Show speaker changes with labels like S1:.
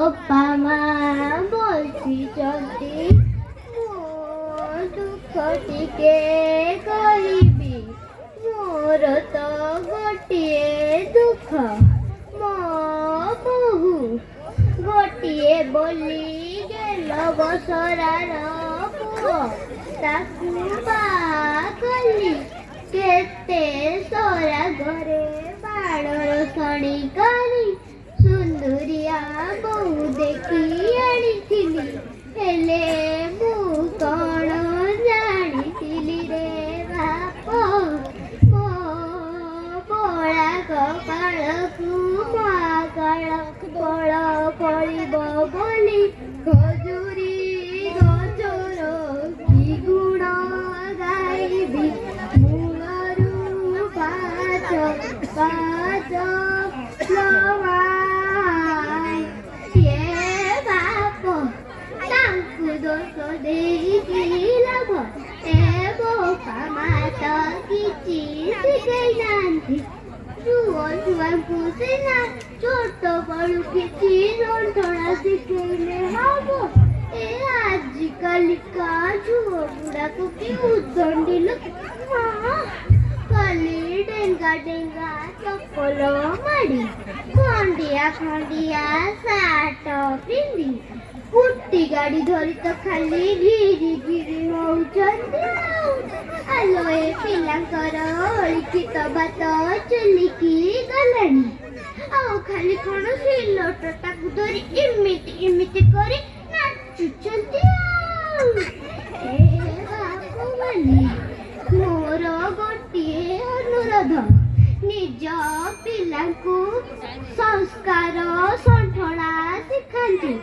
S1: बापा माँ बोलती चलती मो दुख टिके कहबी मोर तो गोटिए दुख मो बहु गोटिए बोली गेल बसरार पुओ ताकू बा कली केते सोरा घरे बाड़र शणी करी सुंदरिया बहु देखी आनीथिली हेले मु कण जानीथिली रे बाप मो पड़ा कपाळकु माकाळ फळ फळिब बोली खजुरी गजर कि गुण गाइबी मूलरू पाच पाच दोष देकी लाभ ए बोपा माता किछि शिखै नांती छुआ छुआंकु सिना छोट बड़ू किछि रंधना शिखैले हबो ए आजिकालिका छुआ गुड़ाकु कि उदंडी लोक कली डेंगा डेंगा चपल माड़ी खंडिया खंडिया साट पिंदी कुट्टी गाड़ी धरी तो खाली घिरी घिरी होउछंती आलो ए पिलांकर लिखित बात चलिकी गलानी आउ खाली कोन सिलोटटाकु धरी इमिति इमिति करी नाचुछंती ए बापू माने मोर गोटिए अनुरोध निज पिलांकु संस्कार संठला शिखांती।